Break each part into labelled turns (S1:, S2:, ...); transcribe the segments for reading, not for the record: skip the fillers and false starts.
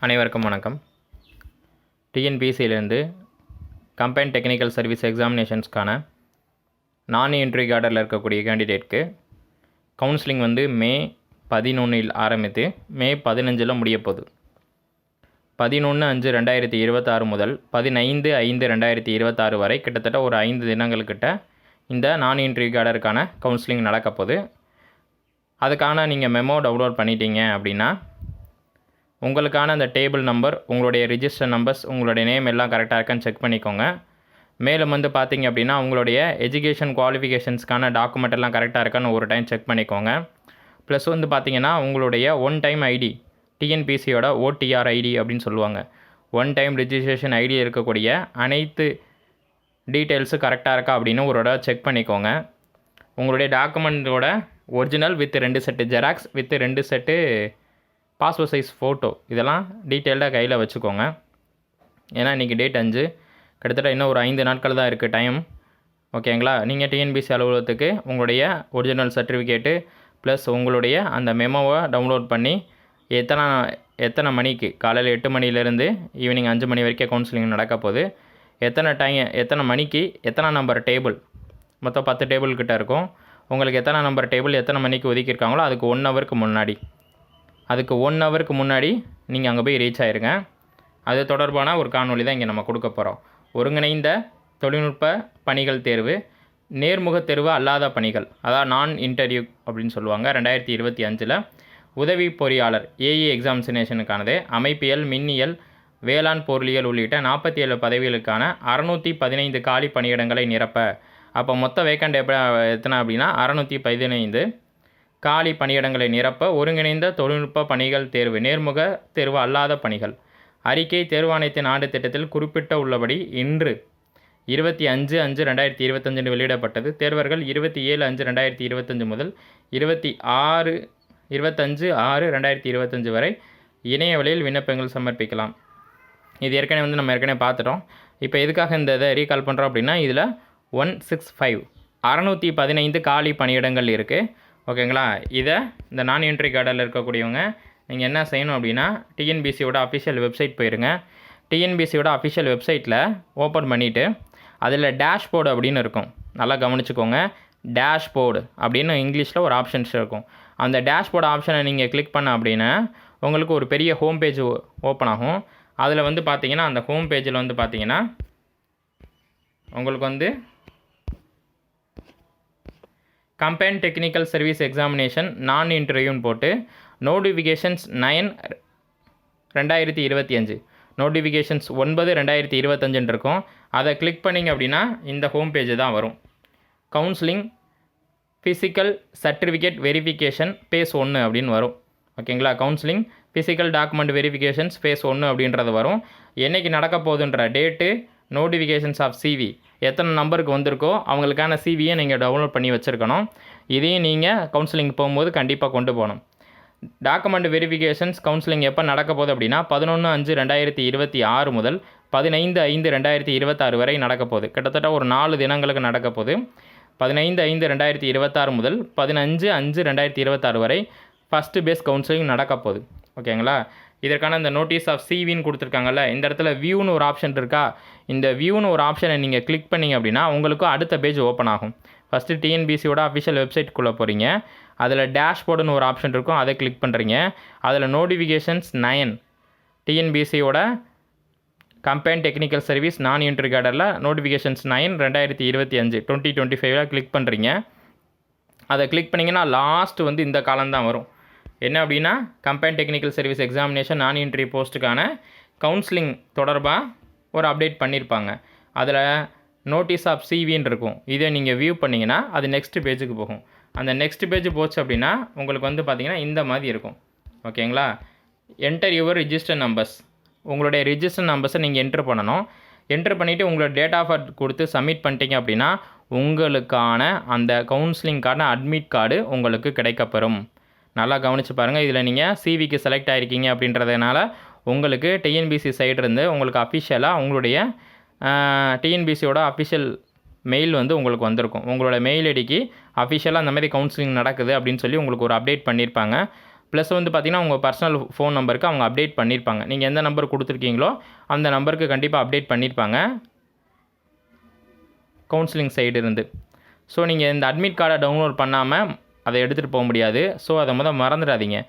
S1: அனைவருக்கும் வணக்கம். டிஎன்பிசியிலேருந்து combined technical service எக்ஸாமினேஷன்ஸ்க்கான interview ஆர்டரில் இருக்கக்கூடிய கேண்டிடேட்க்கு கவுன்சிலிங் மே 11 ஆரம்பித்து மே 15 முடிய போகுது. 11/5/2026 முதல் 15/5/2026 வரை கிட்டத்தட்ட ஒரு 5 தினங்கள்கிட்ட இந்த இன்டர்வியூ ஆர்டருக்கான கவுன்சிலிங் நடக்க போகுது. அதுக்கான நீங்கள் மெமோ டவுன்லோட் பண்ணிட்டீங்க அப்படின்னா உங்களுக்கான அந்த டேபிள் நம்பர், உங்களுடைய ரிஜிஸ்டர் நம்பர்ஸ், உங்களுடைய நேம் எல்லாம் கரெக்டாக இருக்கான்னு செக் பண்ணிக்கோங்க. மேலும் பார்த்தீங்க அப்படின்னா உங்களுடைய எஜுகேஷன் குவாலிஃபிகேஷன்ஸ்க்கான டாக்குமெண்ட் எல்லாம் கரெக்டாக இருக்கான்னு ஒரு டைம் செக் பண்ணிக்கோங்க. ப்ளஸ் பார்த்தீங்கன்னா உங்களுடைய ஒன் டைம் ஐடி, டிஎன்பிசியோட ஓடிஆர் ஐடி அப்படின்னு சொல்லுவாங்க, ஒன் டைம் ரிஜிஸ்ட்ரேஷன் ஐடி இருக்கக்கூடிய அனைத்து டீட்டெயில்ஸு கரெக்டாக இருக்கா அப்படின்னு ஒரு தடவை செக் பண்ணிக்கோங்க. உங்களுடைய டாக்குமெண்ட்டோட original with 2 set xerox with 2 set passport size photo இதெல்லாம் டீட்டெயில்டாக கையில் வச்சுக்கோங்க. ஏன்னா இன்றைக்கி டேட் 5, கிட்டத்தட்ட இன்னும் ஒரு 5 நாட்கள் தான் இருக்குது டைம். ஓகேங்களா? நீங்கள் டிஎன்பிசி அலுவலகத்துக்கு உங்களுடைய ஒரிஜினல் சர்டிஃபிகேட்டு ப்ளஸ் உங்களுடைய அந்த மெமோவை டவுன்லோட் பண்ணி எத்தனை மணிக்கு, காலையில் 8 மணிலேருந்து ஈவினிங் 5 மணி வரைக்கும் கவுன்சிலிங் நடக்க போகுது, எத்தனை மணிக்கு எத்தனை நம்பர் டேபிள், மொத்தம் 10 டேபிள் கிட்ட இருக்கும். உங்களுக்கு எத்தனை நம்பர் டேபிள் எத்தனை மணிக்கு ஒதுக்கியிருக்காங்களோ அதுக்கு 1 ஹவருக்கு முன்னாடி நீங்கள் அங்கே போய் ரீச் ஆகிருங்க. அது தொடர்பான ஒரு காணொலி தான் இங்கே நம்ம கொடுக்க போகிறோம். ஒருங்கிணைந்த தொழில்நுட்ப பணிகள் தேர்வு, நேர்முக தேர்வு அல்லாத பணிகள், அதாவது நான் இன்டர்வியூ அப்படின்னு சொல்லுவாங்க. 2025 உதவி பொறியாளர் ஏஇ எக்ஸாமினேஷனுக்கானது அமைப்பியல், மின்னியல், வேளாண் பொருளியல் உள்ளிட்ட 47 பதவிகளுக்கான 615 காலி பணியிடங்களை நிரப்ப. அப்போ மொத்த வேக்கண்ட் எத்தனை அப்படின்னா 615 காலி பணியிடங்களை நிரப்ப ஒருங்கிணைந்த தொழில்நுட்ப பணிகள் தேர்வு, நேர்முக தேர்வு அல்லாத பணிகள். அறிக்கை தேர்வாணையத்தின் ஆண்டு திட்டத்தில் குறிப்பிட்ட உள்ளபடி இன்று 25/5/2025 வெளியிடப்பட்டது. தேர்வர்கள் 27/5/2025 முதல் 25/6/2025 வரை இணைய வழியில் விண்ணப்பங்கள் சமர்ப்பிக்கலாம். இது ஏற்கனவே நம்ம ஏற்கனவே பார்த்துட்டோம். இப்போ எதுக்காக இந்த இதை ரீகால் பண்ணுறோம் அப்படின்னா இதில் 615 காலி பணியிடங்கள் இருக்குது. ஓகேங்களா? இதை இந்த இன்டர்வியூ ஆர்டரில் இருக்கக்கூடியவங்க நீங்கள் என்ன செய்யணும் அப்படின்னா டிஎன்பிசியோட அஃபிஷியல் வெப்சைட் போயிருங்க. டிஎன்பிசியோட அஃபிஷியல் வெப்சைட்டில் ஓப்பன் பண்ணிவிட்டு அதில் டேஷ்போர்டு அப்படின்னு இருக்கும், நல்லா கவனிச்சுக்கோங்க. டேஷ்போர்டு அப்படின்னு இங்கிலீஷில் ஒரு ஆப்ஷன்ஸ் இருக்கும். அந்த டேஷ்போர்டு ஆப்ஷனை நீங்கள் கிளிக் பண்ண அப்படின்னா உங்களுக்கு ஒரு பெரிய ஹோம் பேஜ் ஓப்பன் ஆகும். அதில் பார்த்தீங்கன்னா அந்த ஹோம் பேஜில் பார்த்தீங்கன்னா உங்களுக்கு கம்பைன்ட் டெக்னிக்கல் சர்வீஸ் எக்ஸாமினேஷன் இன்டர்வியூன்னு போட்டு நோட்டிஃபிகேஷன்ஸ் 9/2025 நோட்டிஃபிகேஷன்ஸ் 9/2025 இருக்கும். அதை கிளிக் பண்ணிங்க அப்படின்னா இந்த ஹோம் பேஜ் தான் வரும். Counselling physical certificate verification phase 1 அப்படின்னு வரும். ஓகேங்களா? Counselling physical document verifications phase 1 அப்படின்றது வரும். என்றைக்கு நடக்க போகுதுன்ற டேட்டு, நோட்டிஃபிகேஷன்ஸ் ஆஃப் சிவி எத்தனை நம்பருக்கு வந்திருக்கோ அவங்களுக்கான சிவியை நீங்கள் டவுன்லோட் பண்ணி வச்சுருக்கணும். இதையும் நீங்கள் கவுன்சிலிங் போகும்போது கண்டிப்பாக கொண்டு போகணும். டாக்குமெண்ட் வெரிஃபிகேஷன்ஸ் கவுன்சிலிங் எப்போ நடக்க போகுது அப்படின்னா 11/5/2026 முதல் 15/5/2026 வரை நடக்க போகுது. கிட்டத்தட்ட ஒரு 4 தினங்களுக்கு நடக்க போகுது. 15/5/2026 முதல் 15/5/2026 வரை ஃபஸ்ட்டு பேஸ் கவுன்சிலிங் நடக்க போகுது. ஓகேங்களா? இதற்கான இந்த நோட்டீஸ் ஆஃப் சிவின்னு கொடுத்துருக்காங்கல்ல, இந்த இடத்துல வியூன்னு ஒரு ஆப்ஷன் இருக்கா, இந்த வியூன்னு ஒரு ஆப்ஷனை நீங்கள் கிளிக் பண்ணிங்க அப்படின்னா உங்களுக்கும் அடுத்த பேஜ் ஓப்பன் ஆகும். ஃபஸ்ட்டு டிஎன்பிசியோட அஃபிஷியல் வெப்சைட்குள்ளே போகிறீங்க. அதில் டேஷ்போர்டுன்னு ஒரு ஆப்ஷன் இருக்கும், அதை கிளிக் பண்ணுறீங்க. அதில் நோட்டிஃபிகேஷன்ஸ் 9 டிஎன்பிசியோட கம்பைன்ட் டெக்னிக்கல் சர்வீஸ் இன்டர்வியூ ஆர்டரில் நோட்டிஃபிகேஷன்ஸ் 9/2025 2025 கிளிக் பண்ணுறீங்க. அதை கிளிக் பண்ணிங்கன்னா லாஸ்ட் இந்த காலம் தான் வரும். என்ன அப்படின்னா combined technical service examination interview போஸ்ட்டுக்கான கவுன்சிலிங் தொடர்பாக ஒரு அப்டேட் பண்ணியிருப்பாங்க. அதில் நோட்டீஸ் ஆஃப் சிவின்னு இருக்கும். இதை நீங்கள் வியூ பண்ணிங்கன்னா அது நெக்ஸ்ட் பேஜுக்கு போகும். அந்த நெக்ஸ்ட் பேஜ் போச்சு அப்படின்னா உங்களுக்கு பார்த்தீங்கன்னா இந்த மாதிரி இருக்கும். ஓகேங்களா? என்டர் யுவர் ரிஜிஸ்டர் நம்பர்ஸ், உங்களுடைய ரிஜிஸ்டர் நம்பர்ஸை நீங்கள் என்ட்ரு பண்ணணும். என்ட்ரு பண்ணிவிட்டு உங்களோட டேட் ஆஃப் பர்த் கொடுத்து சப்மிட் பண்ணிட்டீங்க அப்படின்னா உங்களுக்கான அந்த கவுன்சிலிங்கான அட்மிட் கார்டு உங்களுக்கு கிடைக்கப்பெறும். நல்லா கவனித்து பாருங்கள். இதில் நீங்கள் சிவிக்கு செலக்ட் ஆகிருக்கீங்க அப்படின்றதுனால உங்களுக்கு டிஎன்பிசி சைட்லேருந்து உங்களுக்கு அஃபிஷியலாக உங்களுடைய டிஎன்பிசியோட அஃபிஷியல் மெயில் உங்களுக்கு வந்திருக்கும். உங்களோட மெயில் ஐடிக்கு அஃபிஷியலாக அந்த மாதிரி கவுன்சிலிங் நடக்குது அப்படின்னு சொல்லி உங்களுக்கு ஒரு அப்டேட் பண்ணியிருப்பாங்க. ப்ளஸ் வந்து பார்த்திங்கன்னா உங்கள் பர்சனல் ஃபோன் நம்பருக்கு அவங்க அப்டேட் பண்ணியிருப்பாங்க. நீங்கள் எந்த நம்பர் கொடுத்துருக்கீங்களோ அந்த நம்பருக்கு கண்டிப்பாக அப்டேட் பண்ணியிருப்பாங்க கவுன்சிலிங் சைடு இருந்து. ஸோ நீங்கள் இந்த அட்மிட் கார்டை டவுன்லோட் பண்ணாமல் அதை எடுத்துகிட்டு போக முடியாது. ஸோ அதை மறந்துடாதீங்க.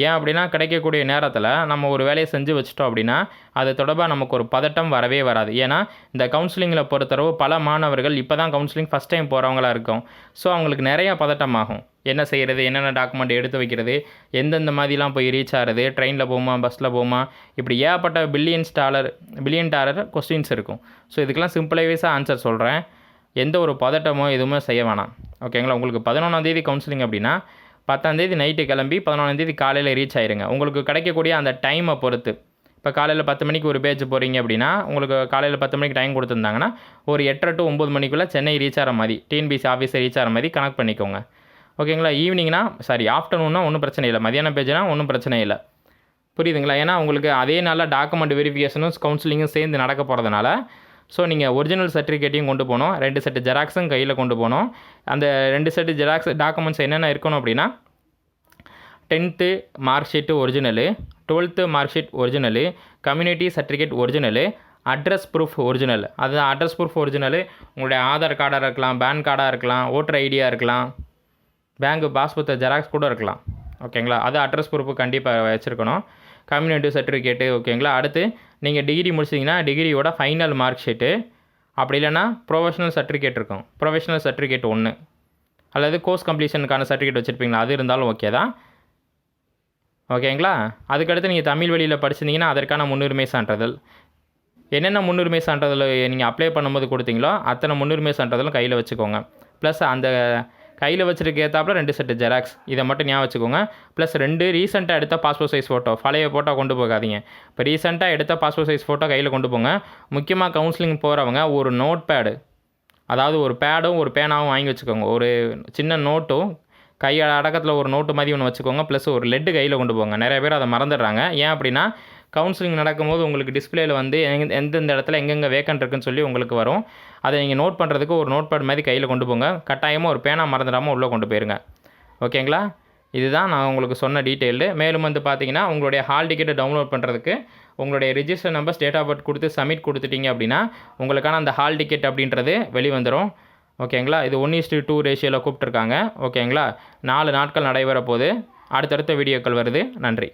S1: ஏன் அப்படின்னா கிடைக்கக்கூடிய நேரத்தில் நம்ம ஒரு வேலையை செஞ்சு வச்சிட்டோம் அப்படின்னா அது தொடர்பாக நமக்கு ஒரு பதட்டம் வரவே வராது. ஏன்னா இந்த கவுன்சிலிங்கில் பொறுத்தளவு பல மாணவர்கள் இப்போ தான் கவுன்சிலிங் ஃபஸ்ட் டைம் போகிறவங்களா இருக்கும். ஸோ அவங்களுக்கு நிறையா பதட்டம் ஆகும். என்ன செய்கிறது, என்னென்ன டாக்குமெண்ட் எடுத்து வைக்கிறது, எந்தெந்த மாதிரிலாம் போய் ரீச் ஆகிறது, ட்ரெயினில் போகுமா பஸ்ஸில் போகுமா, இப்படி ஏகப்பட்ட பில்லியன் டாலர் கொஸ்டின்ஸ் இருக்கும். ஸோ இதுக்கெல்லாம் சிம்பிளைவேஸாக ஆன்சர் சொல்கிறேன். எந்த ஒரு பதட்டமோ எதுவுமே செய்ய வேணாம். ஓகேங்களா. உங்களுக்கு 11ஆம் கவுன்சிலிங் அப்படின்னா 10ஆம் நைட்டு கிளம்பி 11ஆம் காலையில் ரீச் ஆயிருங்க. உங்களுக்கு கிடைக்கக்கூடிய அந்த டைமை பொறுத்து, இப்போ காலையில் 10 மணிக்கு ஒரு பேட்ச் போகிறீங்க அப்படின்னா உங்களுக்கு காலையில் 10 மணிக்கு டைம் கொடுத்துருந்தாங்கன்னா ஒரு 8 to 9 மணிக்குள்ளே சென்னை ரீச் ஆகிற மாதிரி, டிஎன்பிசி ஆஃபீஸை ரீச் ஆகிற மாதிரி கனெக்ட் பண்ணிக்கோங்க. ஓகேங்களா. ஆஃப்டர்நூன்னா ஒன்றும் பிரச்சனை இல்லை, மதியானம் பேஜ்னா ஒன்றும் பிரச்சனை இல்லை. புரியுதுங்களா. ஏன்னா உங்களுக்கு அதே நாளில் டாக்குமெண்ட் வெரிஃபிகேஷனும் கவுன்சிலிங்கும் சேர்ந்து நடக்க போகிறதுனால ஸோ நீங்கள் ஒரிஜினல் சர்டிஃபிகேட்டையும் கொண்டு போகணும், 2 செட்டு ஜெராக்ஸும் கையில் கொண்டு போகணும். அந்த 2 செட்டு ஜெராக்ஸ் டாக்குமெண்ட்ஸ் என்னென்ன இருக்கணும் அப்படின்னா 10th mark sheet original, 12th mark sheet original, community certificate original, address proof original. அது அட்ரஸ் ப்ரூஃப் ஒரிஜினலு உங்களுடைய ஆதார் கார்டாக இருக்கலாம், பேன் கார்டாக இருக்கலாம், ஓட்டர் ஐடியாக இருக்கலாம், பேங்க் பாஸ்புக் ஜெராக்ஸ் கூட இருக்கலாம். ஓகேங்களா. அது அட்ரஸ் ப்ரூஃபு கண்டிப்பாக வச்சுருக்கணும். Community certificate. ஓகேங்களா. அடுத்து நீங்கள் டிகிரி முடிச்சிங்கன்னா டிகிரியோட ஃபைனல் மார்க் ஷீட்டு, அப்படி இல்லைன்னா ப்ரொஃபஷனல் சர்டிஃபிகேட் இருக்கும், ப்ரொஃபஷனல் சர்டிஃபிகேட் 1 அல்லது கோர்ஸ் கம்ப்ளீஷனுக்கான சர்டிஃபிகேட் வச்சுருப்பீங்களா, அது இருந்தாலும் ஓகே தான். ஓகேங்களா. அதுக்கடுத்து நீங்கள் தமிழ் வழியில் படிச்சிருந்தீங்கன்னா அதற்கான முன்னுரிமை சான்றிதழ். என்னென்ன முன்னுரிமை சான்றிதழ் நீங்கள் அப்ளை பண்ணும்போது கொடுத்தீங்களோ அத்தனை முன்னுரிமை சான்றிதழும் கையில் வச்சுக்கோங்க. ப்ளஸ் அந்த கையில் வச்சுருக்க ஏற்றாப்புல 2 செட்டு ஜெராக்ஸ், இதை மட்டும் ஞாபகம் வச்சுக்கோங்க. ப்ளஸ் 2 ரீசெண்டாக எடுத்த பாஸ்போர்ட் சைஸ் ஃபோட்டோ, பழைய ஃபோட்டோ கொண்டு போகாதீங்க. இப்போ ரீசெண்டாக எடுத்த பாஸ்போர்ட் சைஸ் ஃபோட்டோ கையில் கொண்டு போங்க. முக்கியமாக கவுன்சிலிங் போகிறவங்க ஒரு நோட் பேடு, அதாவது ஒரு பேடும் ஒரு பேனாவும் வாங்கி வச்சுக்கோங்க. ஒரு சின்ன நோட்டும் கை அடக்கத்தில் ஒரு நோட்டு மாதிரி ஒன்று வச்சுக்கோங்க. ப்ளஸ் ஒரு லெட்டு கையில் கொண்டு போங்க. நிறைய பேர் அதை மறந்துடுறாங்க. ஏன் அப்படின்னா கவுன்சிலிங் நடக்கும்போது உங்களுக்கு டிஸ்பிளேயில் வந்து எந்தெந்த இடத்துல எங்கெங்கே வேக்கன்ட் இருக்குன்னு சொல்லி உங்களுக்கு வரும். அதை நீங்கள் நோட் பண்ணுறதுக்கு ஒரு நோட் பேட் மாதிரி கையில் கொண்டு போங்க. கட்டாயமாக ஒரு பேனா மறந்துடாமல் உள்ளே கொண்டு போயிருங்க. ஓகேங்களா. இதுதான் நான் உங்களுக்கு சொன்ன டீட்டெயிலு. மேலும் வந்து பார்த்தீங்கன்னா உங்களுடைய ஹால் டிக்கெட்டை டவுன்லோட் பண்ணுறதுக்கு உங்களுடைய register number, date of birth கொடுத்து சப்மிட் கொடுத்துட்டீங்க அப்படின்னா உங்களுக்கான அந்த ஹால் டிக்கெட் அப்படின்றது வெளிவந்துடும். ஓகேங்களா. இது 1:2 ரேஷியோவில் கூப்பிட்ருக்காங்க. ஓகேங்களா. 4 நாட்கள் நடைபெற போது அடுத்தடுத்த வீடியோக்கள் வருது. நன்றி.